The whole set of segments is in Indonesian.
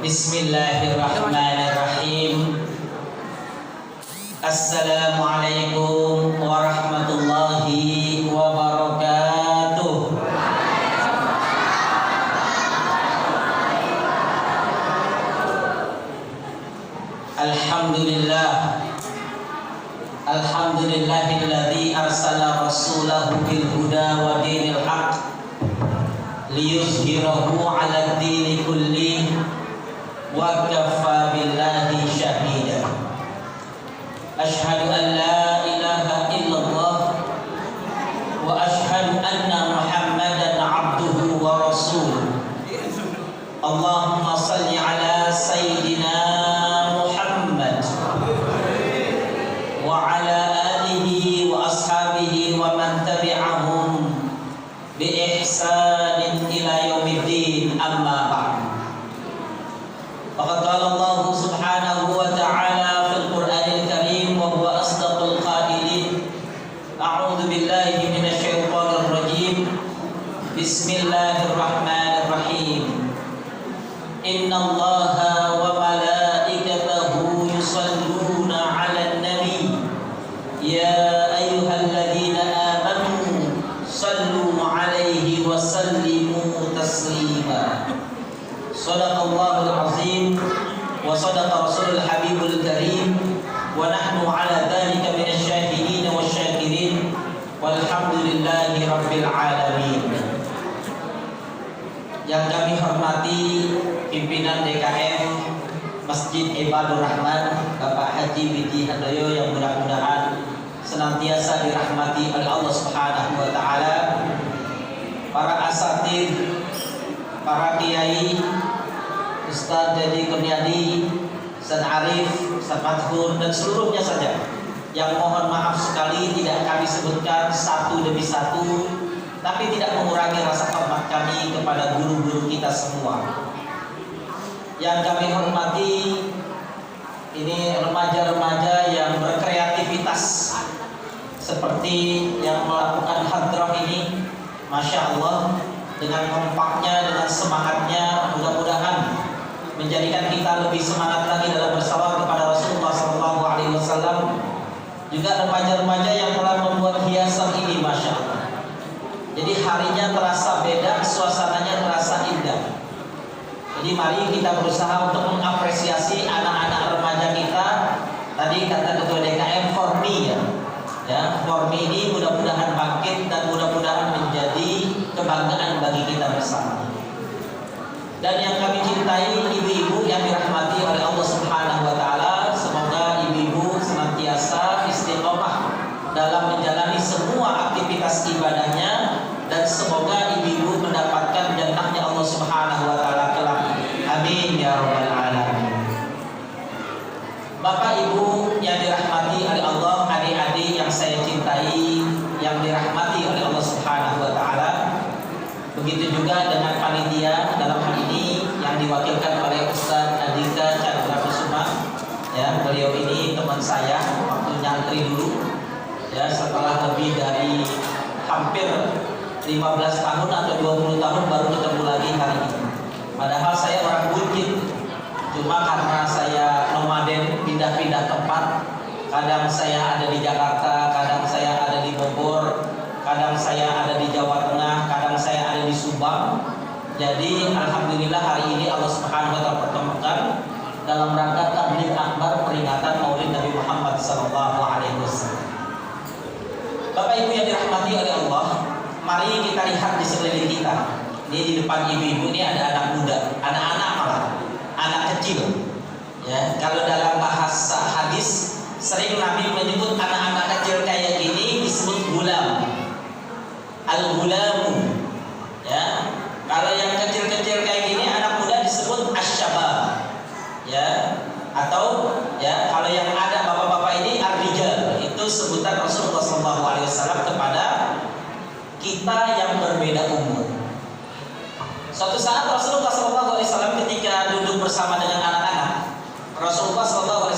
Bismillahirrahmanirrahim. Assalamualaikum warahmatullahi wabarakatuh. Alhamdulillah. Alhamdulillahilladzi arsala rasulahu bil huda wa dinil haqq liyuzhirahu 'alad dini kulli wa kaffa billahi shahida. Asyhadu an la ilaha illallah wa asyhadu anna Muhammadan 'abduhu wa rasuluh. Allahumma shalli 'ala sayyidina Muhammad wa 'ala alihi wa ashabihi wa man tabi'ahum bi ihsanin ila yaumiddin, amma ba'd. Faqad qala Allah subhanahu wa ta'ala fil Qur'anil Karim wa huwa asdaqul qailin. A'udzu billahi minasy syaithanir rajim. Bismillahirrahmanirrahim. Innallaha wa malaikatahu yusholluna 'alan nabi. Ya ayyuhalladzina amanu shallu 'alaihi wa sallimu taslima. Shadaqallahul azim wa shadaqa rasulul habibul karim wa nahnu 'ala dzalika minasy syahidin wasyakirin walhamdulillahi rabbil alamin. Yang kami hormati pimpinan DKM Masjid Ibadur Rahman Bapak Haji Widi Handoyo, yang mudah-mudahan senantiasa dirahmati oleh Allah Subhanahu wa taala, para asatidz, para kiai, Ustaz Dedi Kurniadi, Ustaz Arif, Ustaz Madhun, dan seluruhnya saja yang mohon maaf sekali tidak kami sebutkan satu demi satu, tapi tidak mengurangi rasa hormat kami kepada guru-guru kita semua. Yang kami hormati, ini remaja-remaja yang berkreativitas seperti yang melakukan hadrah ini, Masya Allah, dengan kompaknya, dengan semangatnya, mudah-mudahan menjadikan kita lebih semangat lagi dalam bersalawat kepada Rasulullah SAW. Juga remaja-remaja yang telah membuat hiasan ini, Masya Allah. Jadi harinya terasa beda, suasananya terasa indah. Jadi mari kita berusaha untuk mengapresiasi anak-anak remaja kita. Tadi kata Ketua DKM, for me ya, for me ini mudah-mudahan bangkit dan mudah-mudahan menjadi kebanggaan bagi kita bersama. Dan yang kami cintai, ibu-ibu yang dirahmati oleh Allah Subhanahu wa taala, semoga ibu-ibu senantiasa istiqomah dalam menjalani semua aktivitas ibadahnya, dan semoga ibu-ibu mendapatkan jannahnya Allah Subhanahu wa taala kelak. Amin ya rabbal alamin. Bapak Ibu yang dirahmati oleh Allah, adik-adik yang saya cintai, yang dirahmati oleh Allah Subhanahu wa taala. Begitu juga dengan panitia dalam hal ini yang diwakilkan oleh Ustaz Andika Chandra Kusuma. Ya, beliau ini teman saya waktu nyantri dulu. Ya, setelah lebih dari hampir 15 tahun atau 20 tahun baru ketemu lagi hari ini. Padahal saya orang Bukit. Cuma karena saya nomaden, pindah-pindah tempat. Kadang saya ada di Jakarta, kadang saya ada di Bogor, kadang saya ada di Jawa Tengah, kadang saya ada di Subang. Jadi alhamdulillah hari ini Allah Subhanahu wa taala pertemukan dalam rangka tabligh akbar peringatan Maulid Nabi Muhammad sallallahu alaihi wasallam. Bapak Ibu yang dirahmati oleh Allah, mari kita lihat di sekeliling kita. Ini di depan ibu-ibu ini ada anak muda, anak-anak malah, anak kecil. Ya, kalau dalam bahasa hadis sering Nabi menyebut anak-anak kecil kayak gini disebut gulam. Al-gulamu. Ya. Kalau yang kecil-kecil kayak gini anak muda disebut asy-syabab. Ya. Atau ya, kalau yang ada bapak-bapak ini ar-rijal. Itu sebutan Rasulullah SAW kepada kita yang berbeda umur. Suatu saat Rasulullah SAW ketika duduk bersama dengan anak-anak, Rasulullah SAW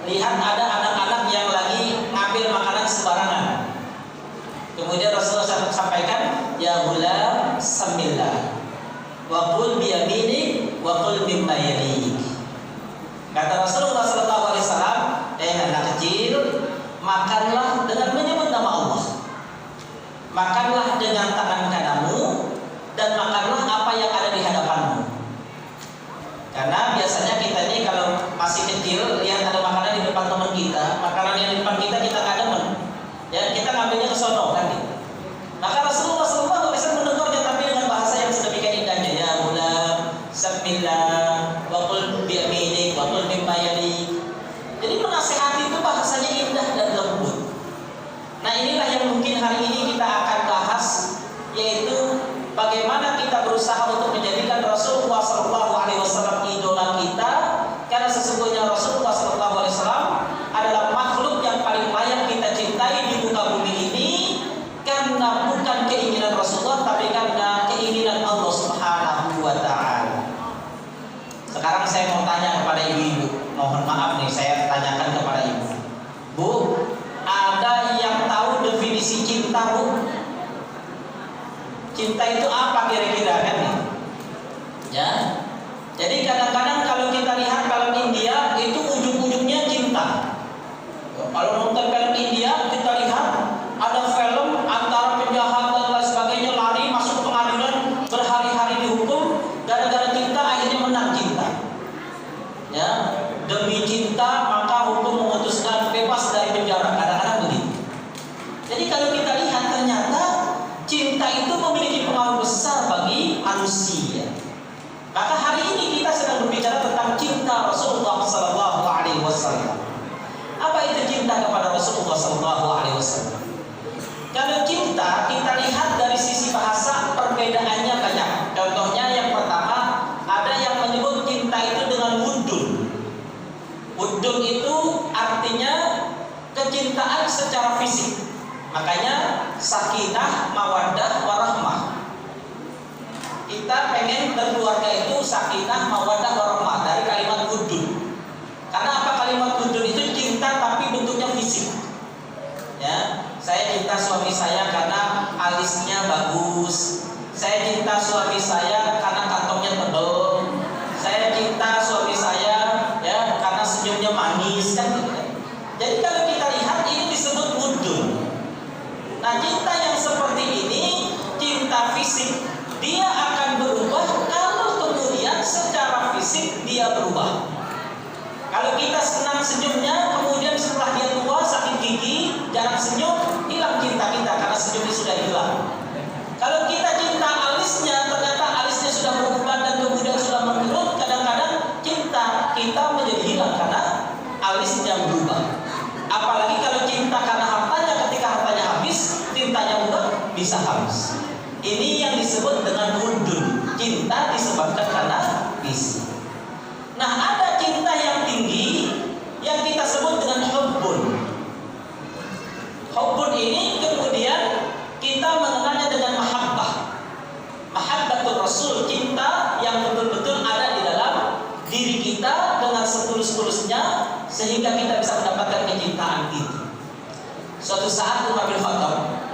lihat ada anak-anak yang lagi ngambil makanan sembarangan. Kemudian Rasulullah SAW sampaikan, ya ghulam samillah wa qul bi yaminik wa qul mimma yalik. Kata Rasulullah SAW, anak kecil, makanlah dengan menyebut nama Allah. Makanlah dengan tangan kananmu dan makanlah apa yang ada di hadapanmu. Karena biasanya kita ini kalau masih kecil lihat ada makanan di depan teman kita, makanan yang di depan kita nggak demen, ya kita ngambilnya ke sono kan. Maka Rasulullah SAW menegurnya tapi dengan bahasa yang sedemikian indahnya, ya gulam, Bismillah, wa qul bi yaminik, wa qul mimma yalik. Jadi menasihati itu bahasanya indah dan lembut. Nah inilah yang mungkin hari ini kita akan bahas, yaitu bagaimana kita berusaha untuk menjadikan Rasulullah SAW idola kita, karena sesungguhnya Rasulullah SAW adalah makhluk yang paling layak kita cintai di muka bumi ini, karena bukan keinginan Rasulullah tapi karena keinginan Allah Subhanahu wa Ta'ala. Sekarang saya mau tanya kepada ibu-ibu, mohon maaf nih saya tanyakan kepada ibu. Bu, ada yang tahu definisi cinta, Bu? Cinta itu apa kira-kira kan? Ya. Jadi kadang-kadang kalau kita lihat film India itu ujung-ujungnya cinta. Kalau nonton film India kita lihat ada film antara penjahat dan lain sebagainya lari masuk pengadilan berhari-hari dihukum gara-gara cinta akhirnya menang cinta. Ya, demi cinta maka hukum memutuskan bebas dari penjara, kadang-kadang begitu. Jadi kalau kita lihat ternyata cinta itu memiliki pengaruh besar bagi manusia. Maka hari ini kita sedang berbicara tentang cinta Rasulullah SAW. Apa itu cinta kepada Rasulullah SAW? Kalau cinta kita lihat dari sisi bahasa perbedaannya banyak. Contohnya yang pertama ada yang menyebut cinta itu dengan wudun. Wudun itu artinya kecintaan secara fisik. Makanya sakinah, mawaddah, warahmah. Kita pengen berkeluarga itu sakinah, mawaddah, warahmah dari kalimat wudun. Karena apa kalimat wudun itu cinta tapi bentuknya fisik. Ya, saya cinta suami saya karena alisnya bagus. Saya cinta suami saya karena kantongnya tebal. Saya cinta suami saya ya karena senyumnya manis kan gitu kan. Jadi kalau kita lihat ini disebut wudun. Nah, cinta yang seperti ini, cinta fisik, dia akan berubah kalau kemudian secara fisik dia berubah. Kalau kita senang senyumnya, kemudian setelah dia tua, sakit gigi, jarang senyum, hilang cinta kita karena senyumnya sudah hilang. Kalau kita cinta alisnya, ternyata alisnya sudah berubah dan kemudian sudah menurun, kadang-kadang cinta kita menjadi hilang karena alisnya berubah. Apalagi kalau cinta karena hartanya, ketika hartanya habis, cintanya juga bisa habis. Ini yang disebut dengan wudun. Cinta disebabkan karena fisik. Nah, ada cinta yang tinggi yang kita sebut dengan hubbun. Hubbun ini kemudian kita mengenalnya dengan mahabbah. Mahabbatul Rasul, cinta yang betul-betul ada di dalam diri kita dengan setulus-tulusnya sehingga kita bisa mendapatkan kecintaan itu. Suatu saat Umar bin Khattab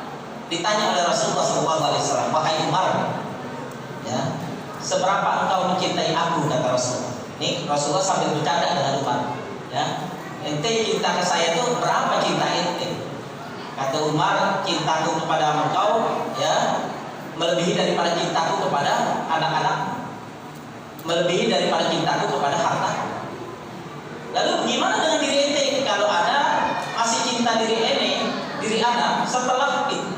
ditanya oleh Rasulullah SAW, wahai Umar, ya, seberapa engkau mencintai aku, kata Rasulullah. Ini Rasulullah sambil bercanda dengan Umar, ya, ente cinta ke saya itu berapa cinta ente? Kata Umar, cintaku kepada engkau, ya, melebihi daripada cintaku kepada anak-anak, melebihi daripada cintaku kepada harta. Lalu bagaimana dengan diri ente? Kalau ada masih cinta diri ente, diri anak setelah itu.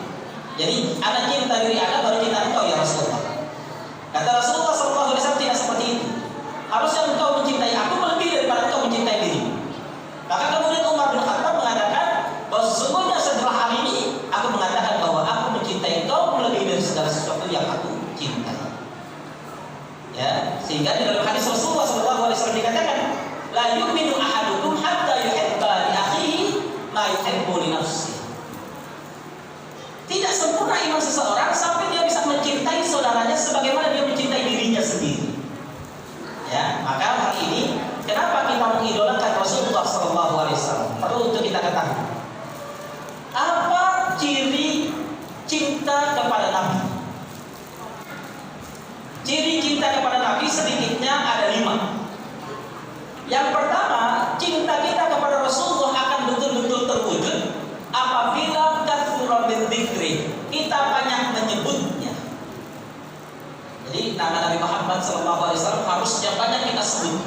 Jadi anak cinta diri anak baru cinta engkau ya Rasulullah. Kata Rasulullah SAW tidak seperti itu. Harusnya engkau mencintai aku melebihi daripada engkau mencintai diri. Maka kemudian Umar bin Khattab mengatakan bahwa sesungguhnya setelah hari ini aku mengatakan bahwa aku mencintai engkau melebihi dari segala sesuatu yang aku cintai. Ya, sehingga di dalam hadis Rasulullah SAW dikatakan, la yu'minu ahadukum hatta yuhibba li akhihi ma yuhibbu li nafsihi. Tidak sempurna iman seseorang sampai dia bisa mencintai saudaranya sebagaimana dia mencintai dirinya sendiri. Ya, maka hari ini kenapa kita mengidolakan Rasulullah SAW? Perlu untuk kita ketahui. Apa ciri cinta kepada Nabi? Ciri cinta kepada Nabi sedikitnya ada 5. banyak kita sebut.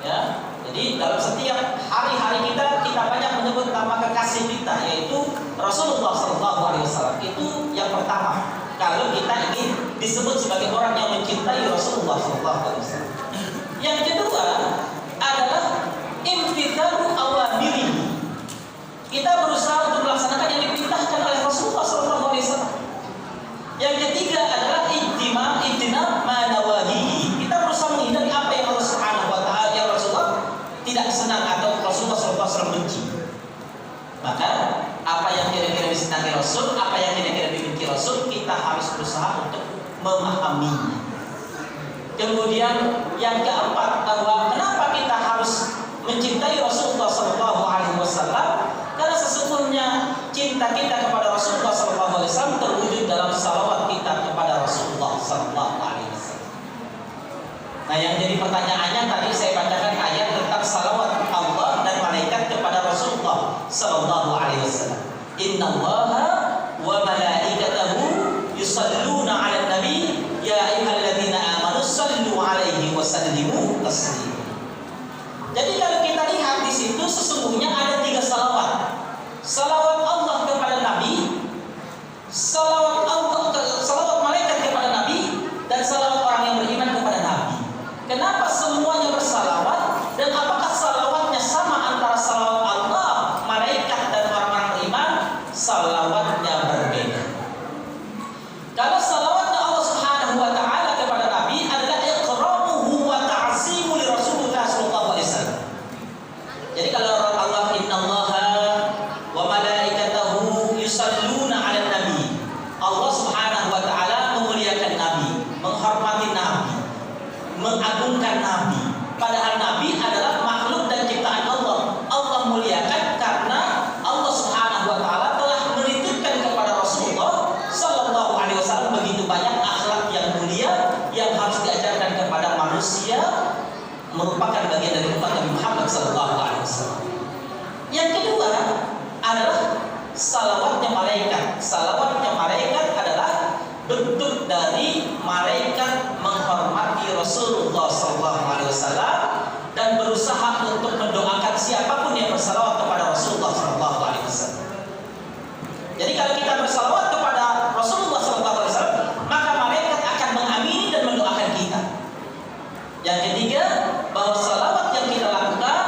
Ya, jadi dalam setiap hari-hari kita banyak menyebut nama kekasih kita, yaitu Rasulullah SAW. Itu yang pertama. Kalau kita ingin disebut sebagai orang yang mencintai Rasulullah SAW. Yang kedua adalah imtithalu awamirihi. Kita berusaha untuk melaksanakan yang diperintahkan oleh Rasulullah SAW. Yang ketiga adalah ijtinab ma nawahihi. Kita berusaha menghindari apa yang Allah Subhanahu wa taala yang Rasulullah tidak senang atau Rasulullah SAW benci. Maka apa yang kira-kira disenangi Rasul, apa yang kira-kira dibenci Rasul, kita harus berusaha untuk memahaminya. Kemudian yang keempat, bahwa kenapa kita harus mencintai Rasulullah SAW? Karena sesungguhnya cinta kita kepada Rasulullah SAW terwujud dalam salawat kita kepada Rasulullah SAW. Nah, yang jadi pertanyaannya tadi saya bacakan ayat tentang salawat Allah dan malaikat kepada Rasulullah SAW. Innallaha wa malaikatahu yusalluna 'alan nabi ya ayyuhalladzina amanu sallu 'alaihi wa sallimu taslima. Jadi kalau kita lihat di situ sesungguhnya ada 3 salawat. Salawat Allah kepada Nabi, salawat malaikat kepada Nabi, dan salawat orang yang beriman kepada Nabi. Kenapa semuanya bersalawat, dan apakah salawatnya sama antara salawat Allah, malaikat, dan orang-orang beriman? Salawatnya berbeda. Kalau salawatnya Allah Subhanahu wa taala kepada Nabi adalah iqramuhu wa ta'zimu li Rasulullah sallallahu alaihi wasallam. Jadi kalau Allah innallaha wa malaikatahu yusalluna 'alan nabi. Allah Subhanahu wa taala memuliakan Nabi, menghormati Nabi, mengagungkan Nabi. Padahal Nabi adalah makhluk dan ciptaan Allah. Allah muliakan karena Allah Subhanahu wa taala telah menitipkan kepada Rasulullah sallallahu alaihi wasallam begitu banyak akhlak yang mulia yang harus diajarkan kepada manusia, merupakan bagian dari umat Nabi Muhammad sallallahu alaihi wasallam. Yang kedua adalah salawatnya malaikat. Salawatnya malaikat adalah bentuk dari malaikat menghormati Rasulullah SAW dan berusaha untuk mendoakan siapapun yang bersalawat kepada Rasulullah SAW. Jadi kalau kita bersalawat kepada Rasulullah SAW, maka malaikat akan mengamini dan mendoakan kita. Yang ketiga, bahwa salawat yang kita lakukan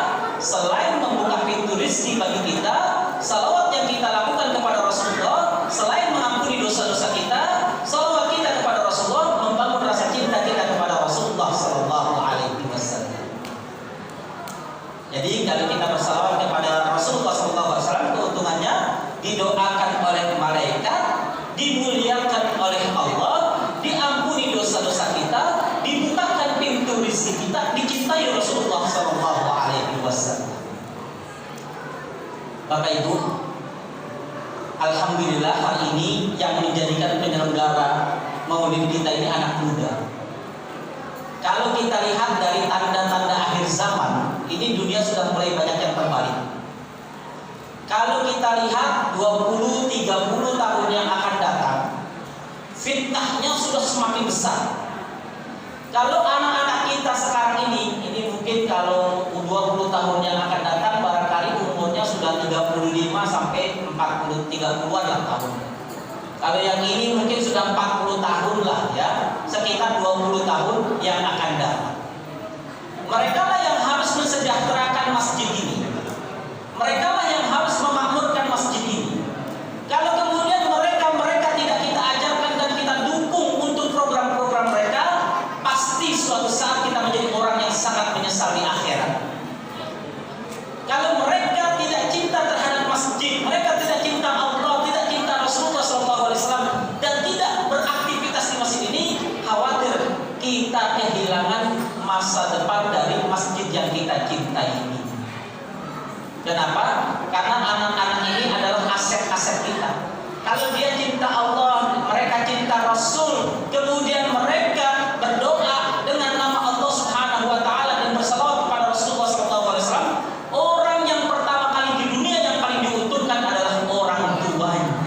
selain membuka pintu rezeki bagi kita, salawat yang kita lakukan kepada Rasulullah selain mengampuni dosa-dosa kita, salawat kita kepada Rasulullah membangun rasa cinta kita kepada Rasulullah sallallahu alaihi wasallam. Jadi kalau kita bersalawat kepada Rasulullah sallallahu alaihi wasallam, keuntungannya didoakan oleh malaikat, dimuliakan oleh Allah, diampuni dosa-dosa kita, dibukakan pintu rezeki kita, dicintai Rasulullah sallallahu alaihi wasallam. Bapak Ibu, alhamdulillah hari ini yang menjadikan penyelenggara Maulid kita ini anak muda. Kalau kita lihat dari tanda-tanda akhir zaman, ini dunia sudah mulai banyak yang terbalik. Kalau kita lihat 20-30 tahun yang akan datang, fitnahnya sudah semakin besar. Kalau anak-anak kita sekarang ini mungkin kalau 20 tahun yang akan datang barangkali umurnya sudah 35 sampai 30-an lah tahun. Kalau yang ini mungkin sudah 40 tahun lah ya, sekitar 20 tahun yang akan datang. Mereka lah yang harus mensejahterakan masjid ini. Mereka lah yang harus memakmurkan masjid ini. Kalau kemudian mereka tidak kita ajarkan dan kita dukung untuk program-program mereka, pasti suatu saat kita menjadi orang yang sangat menyesal di akhirat. Kalau mereka tidak cinta terhadap masjid, mereka tidak cinta Allah, tidak cinta Rasulullah SAW, dan tidak beraktivitas di masjid ini, khawatir kita kehilangan masa depan dari masjid yang kita cintai ini. Kenapa? Karena anak-anak ini adalah aset-aset kita. Kalau dia cinta Allah, mereka cinta Rasul, kemudian mereka berdoa dengan nama Allah Subhanahu wa taala dan bersalawat kepada Rasulullah SAW, orang yang pertama kali di dunia yang paling diuntungkan adalah orang tuanya.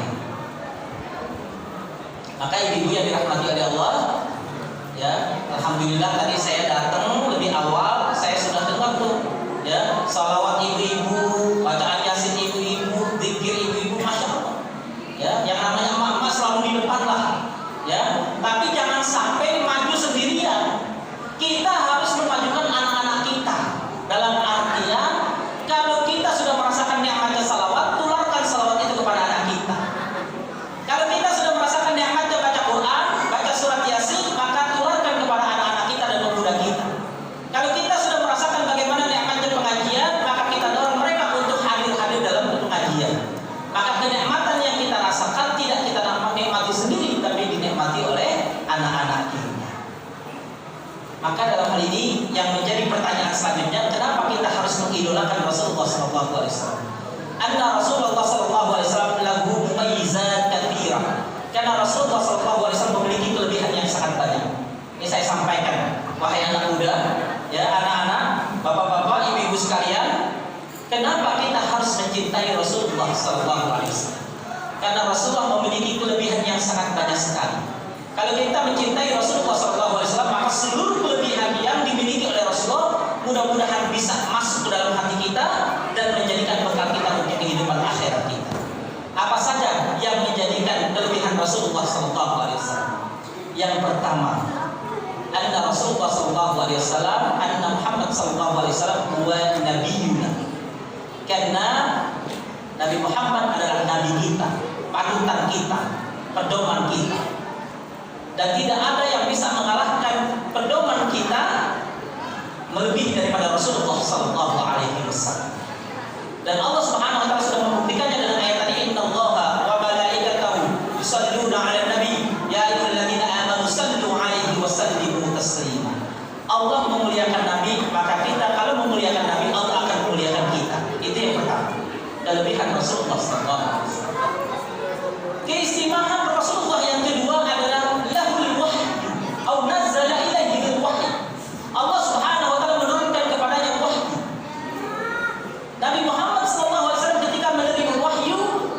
Maka ibu-ibu yang dirahmati oleh Allah, ya, alhamdulillah tadi saya datang lebih selanjutnya, kenapa kita harus mengidolakan Rasulullah SAW? Anna Rasulullah SAW lahu mumayyizat katsirah. Karena Rasulullah SAW memiliki kelebihan yang sangat banyak. Ini saya sampaikan, wahai anak muda, ya anak-anak, bapak-bapak, ibu-ibu sekalian, kenapa kita harus mencintai Rasulullah SAW? Karena Rasulullah memiliki kelebihan yang sangat banyak sekali. Kalau kita mencintai Rasulullah SAW, maka seluruh kelebihan yang dimiliki oleh Rasulullah mudah-mudahan bisa masuk ke dalam hati kita dan menjadikan bekal kita untuk kehidupan akhirat kita. Apa saja yang menjadikan kelebihan Rasulullah SAW? Yang pertama, anna Rasulullah SAW, anna Muhammad SAW huwa nabiyuna. Karena Nabi Muhammad adalah nabi kita, panutan kita, pedoman kita. Dan tidak ada yang bisa mengalahkan pedoman kita melebihi daripada Rasulullah SAW. Dan Allah Subhanahu wa taala sudah membuktikannya dengan ayat tadi, innallaha wa malaikatahu yusalluna 'alan nabi ya ayyuhalladzina amanu sallu 'alaihi wa sallimu taslima. Allah memuliakan nabi, maka kita kalau memuliakan nabi, Allah akan memuliakan kita. Itu yang pertama, kelebihan Rasulullah SAW. Keistimewaan Rasulullah yang kedua adalah lahul wahyu atau nazzala ilaihi al-wahyu. Allah Subhanahu wa taala menurunkan kepadanya wahyu. Nabi Muhammad SAW ketika menerima wahyu,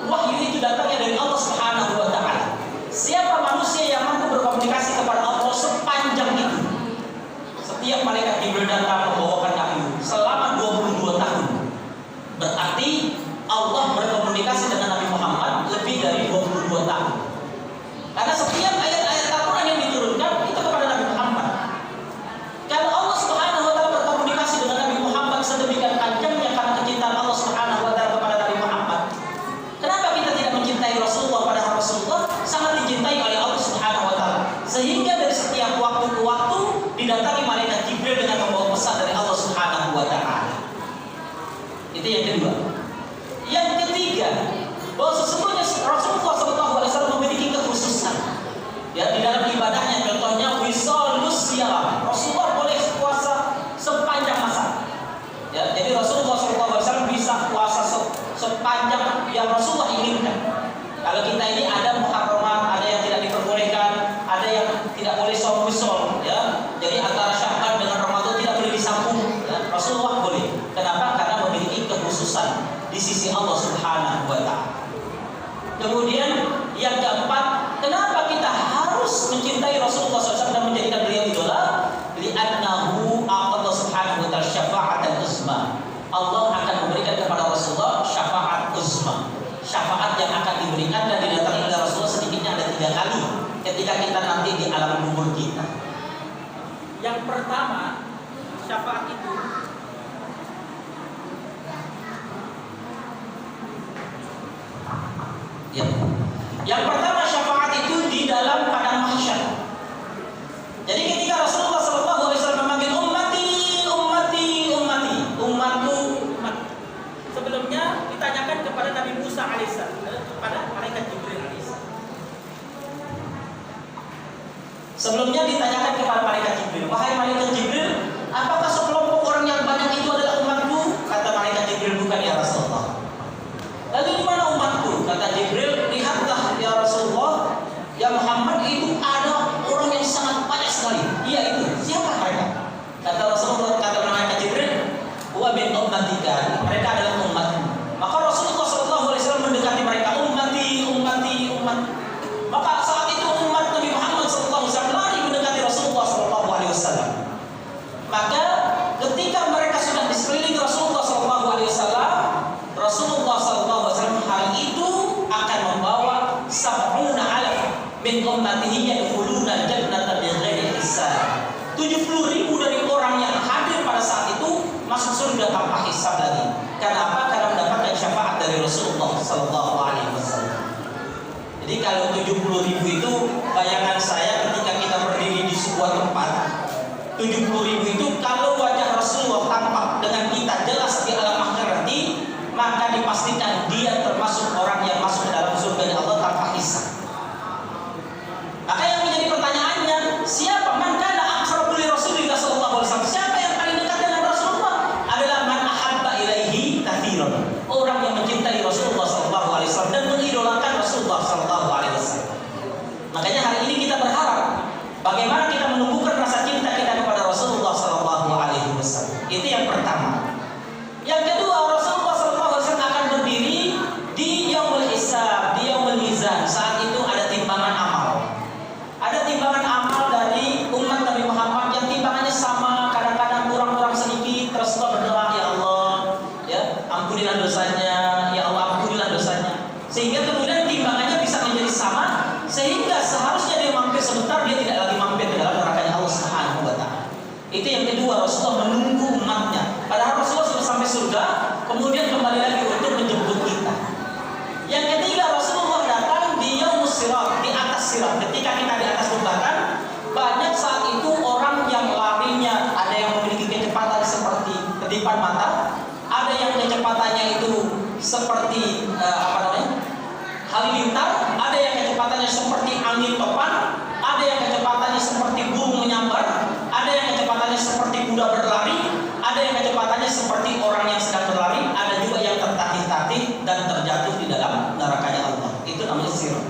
wahyu itu datangnya dari Allah Subhanahu wa taala. Siapa manusia yang mampu berkomunikasi kepada Allah sepanjang itu? Setiap malaikat Jibril datang membawakan wahyu selama 22 tahun. Berarti Allah berkomunikasi dengan Nabi Muhammad lebih dari 22 tahun. Karena setiap ayat-ayat Al-Quran yang diturunkan itu kepada Nabi Muhammad. Kalau Allah Subhanahu wa taala berkomunikasi dengan Nabi Muhammad sedemikian panjangnya karena kecintaan Allah Subhanahu wa taala kepada Nabi Muhammad, kenapa kita tidak mencintai Rasulullah? Padahal Rasulullah sangat dicintai oleh Allah Subhanahu wa taala. Sehingga dari setiap waktu ke waktu didatangi malaikat Jibril dengan membawa pesan dari Allah Subhanahu wa taala. Itu yang kedua. Yang ketiga, bahwa sesungguhnya Rasulullah SAW memiliki kekhususan ya di dalam ibadahnya. Contohnya wisalus siam, Rasulullah boleh puasa sepanjang masa ya. Jadi Rasulullah SAW bisa puasa sepanjang yang Rasulullah inginkan. Kalau kita ini ada muharramat, ada yang tidak diperbolehkan, ada yang tidak boleh shaum wisol ya. Jadi antara Sya'ban dengan Ramadan tidak boleh disambung ya. Rasulullah boleh. Kenapa? Karena memiliki kekhususan di sisi Allah Subhanahu wa taala. Kemudian yang keempat, kenapa kita harus mencintai Rasulullah SAW dan menjadikan beliau idola? Li'annahu Allah Subhanahu wa taala syafa'atan uzma. Allah akan memberikan kepada Rasulullah syafaat uzma. Syafaat yang akan diberikan dan didatangi oleh Rasulullah sedikitnya ada 3 kali ketika kita nanti di alam kubur kita. Yang pertama, syafaat itu ya. Yang pertama syafaat itu di dalam padang mahsyar. Jadi ketika Rasulullah SAW memanggil ummati, ummati, ummati, umatku, umat. Sebelumnya ditanyakan kepada Nabi Musa alaihissalam, kepada malaikat Jibril alaihissalam. Sebelumnya ditanyakan kepada malaikat Jibril, wahai malaikat Jibril, apakah sekelompok orang yang banyak itu adalah umatku? Kata malaikat Jibril, bukan ya Rasulullah. Lalu di mana umatku? Kata Jibril, lihatlah ya Rasulullah, ya Muhammad, itu ada orang yang sangat banyak sekali. Iya itu. Siapa mereka? Kata Rasulullah, kata malaikat Jibril, huwa min ummatika, mereka adalah umatmu. Maka Rasulullah SAW mendekati mereka, ummati, ummati, umat. Maka saat itu umat Nabi Muhammad SAW lari mendekati Rasulullah SAW. Maka ketika mereka sudah di sekeliling Rasulullah SAW, Rasulullah SAW hari itu akan membawa sab'una alaf min ummatihi yadkhuluna jannata bighairi hisab. 70.000 dari orang yang hadir pada saat itu masuk surga tanpa hisab lagi. Kenapa? Karena mendapatkan syafaat dari Rasulullah SAW. Jadi kalau 70.000 itu, bayangan saya ketika kita berdiri di sebuah tempat, 70.000 itu kalau wajah Rasulullah tampak dengan kita jelas di alam akhir nanti, maka dipastikan dia termasuk orang yang masuk ke dalam surga Allah tanpa hisab. Maka yang menjadi pertanyaannya, siapa man kana aqrabu li Rasulillah sallallahu alaihi wasallam? Siapa yang paling dekat dengan Rasulullah? Itu yang pertama. Yang kedua, Rasulullah SAW akan berdiri di yaumul hisab, di yaumul mizan. Saat itu ada timbangan amal. Ada timbangan amal dari umat Nabi Muhammad yang timbangannya sama, kadang-kadang kurang-kurang sedikit. Rasulullah berdoa, ya Allah, ya ampunilah dosanya, ya Allah ampunilah dosanya. Sehingga kemudian timbangannya bisa menjadi sama, sehingga seharusnya dia mampir sebentar, dia tidak lagi mampir ke dalam nerakanya Allah Subhanahu wa Ta'ala. Itu yang kedua, Rasulullah menunggu umatnya. Padahal Rasulullah sudah sampai surga, kemudian kembali lagi untuk menjemput kita. Yang ketiga, Rasulullah datang di yaumus sirat, di atas sirat. Ketika kita di atas jembatan, banyak saat itu orang yang larinya, ada yang memiliki kecepatan seperti kedipan mata, ada yang kecepatannya itu seperti halilintar, ada yang kecepatannya seperti angin topan, ada yang kecepatannya seperti burung menyambar, ada yang kecepatannya seperti kuda berlari, ada yang kecepatannya seperti orang yang sedang berlari, ada juga yang tertatih-tatih dan terjatuh di dalam nerakanya Allah. Itu namanya sirat.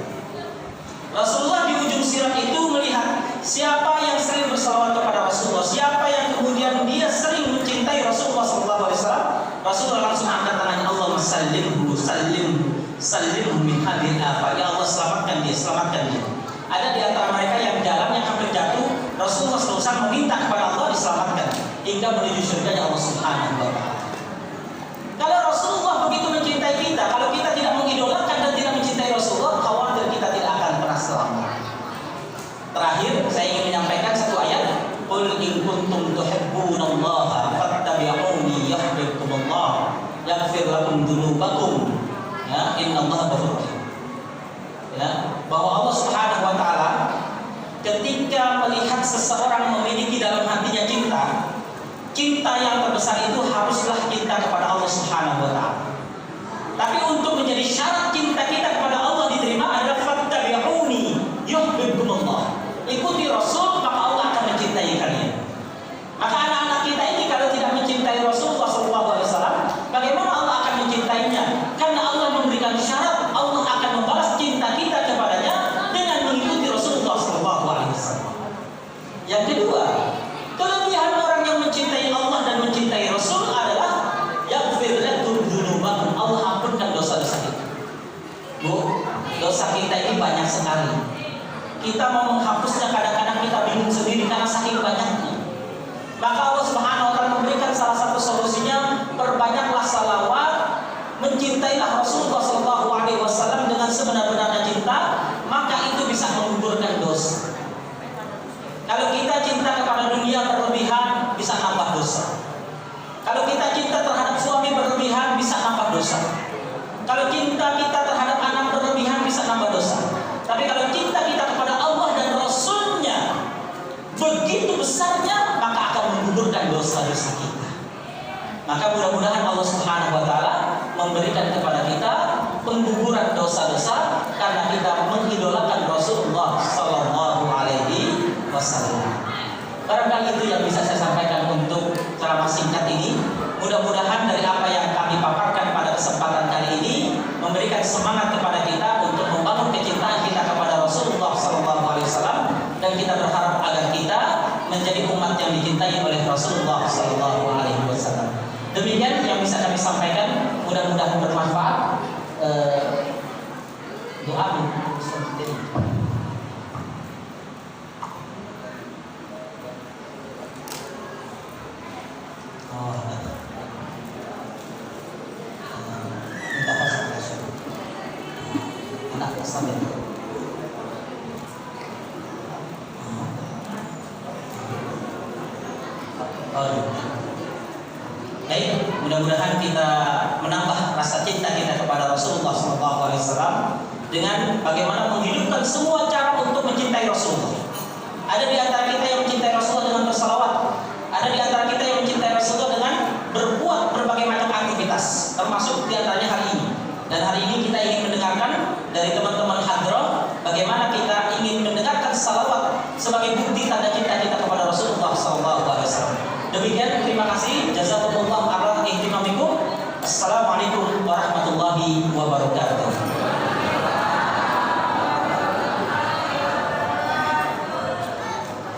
Rasulullah di ujung sirat itu melihat siapa yang sering bersalawat kepada Rasulullah, siapa yang kemudian dia sering mencintai Rasulullah SAW. Rasulullah langsung angkat tangannya, Allahumma sallimhu, sallimhu min hadhihi al-afah. Ya Allah, selamatkan dia, selamatkan dia. Ada di antara mereka yang jalan yang hampir jatuh, Rasulullah SAW meminta kepada Allah diselamatkan hingga menuju surganya Allah Subhanahu wa Ta'ala. Kalau Rasulullah begitu mencintai kita, kalau kita tidak mengidolakan dan tidak mencintai Rasulullah, khawatir kita tidak akan pernah selamat. Terakhir, saya ingin menyampaikan satu ayat, qul in kuntum tuhibbunallaha fattabi'uni yuhibbukumullah yaghfir lakum dzunubakum, ya innallaha ghafurur rahim. Ya, bahwa Allah Subhanahu wa Ta'ala ketika melihat seseorang memiliki dalam hatinya cinta yang terbesar itu haruslah cinta kepada Allah Subhanahu wa Ta'ala. Tapi untuk menjadi syarat cinta kita kepada Allah diterima adalah fattabi'uni yuhibbukumullah. Ikuti Rasul, maka Allah akan mencintai kalian. Maka anak-anak kita ini kalau tidak mencintai Rasulullah SAW, bagaimana Allah akan mencintainya? Karena Allah memberikan syarat, Allah akan membalas cinta kita kepadanya dengan mengikuti Rasulullah SAW. Yang kedua, kelebihan orang yang mencintai Allah dan mencintai Rasul adalah yaghfir lakum dzunubakum, Allah ampunkan dosa-dosa kita. Bu, dosa kita ini banyak sekali. Kita mau menghapusnya kadang-kadang kita bingung sendiri karena saking banyaknya. Maka Allah Subhanahu wa Ta'ala memberikan salah satu solusinya, perbanyaklah salawat, mencintailah Rasulullah SAW dengan sebenar-benarnya cinta, maka itu bisa menggugurkan dosa. Kalau kita cinta kepada dunia berlebihan, bisa nambah dosa. Kalau kita cinta terhadap suami berlebihan, bisa nambah dosa. Kalau cinta kita terhadap anak berlebihan, bisa nambah dosa. Tapi kalau cinta kita kepada Allah dan Rasulnya begitu besarnya, maka akan menggugurkan dosa-dosa kita. Maka mudah-mudahan Allah Subhanahu wa Ta'ala memberikan kepada kita pengguguran dosa-dosa karena kita mengidolakan Rasulullah Sallallahu Alaihi Wasallam. Barangkali itu yang bisa saya sampaikan untuk ceramah singkat ini. Mudah-mudahan dari apa yang kami paparkan pada kesempatan kali ini memberikan semangat kepada kita untuk membangun kecintaan kita kepada Rasulullah SAW, dan kita berharap agar kita menjadi umat yang dicintai oleh Rasulullah SAW. Demikian yang bisa kami sampaikan, mudah-mudahan bermanfaat. Doa seperti ini. Baik, mudah-mudahan kita menambah rasa cinta kita kepada Rasulullah SAW dengan bagaimana menghidupkan semua cara untuk mencintai Rasulullah. Ada di antara kita yang mencintai Rasulullah dengan bersalawat, ada di antara kita yang mencintai Rasulullah dengan berbuat berbagai macam aktivitas, termasuk di antaranya hari ini. Dan hari ini kita ingin mendengarkan dari teman-teman hadrah bagaimana kita ingin mendengarkan salawat sebagai bukti tanda cinta kita kepada Rasulullah SAW. Demikian, terima kasih. Jazakumullah ala ihtimamikum. Assalamualaikum warahmatullahi wabarakatuh.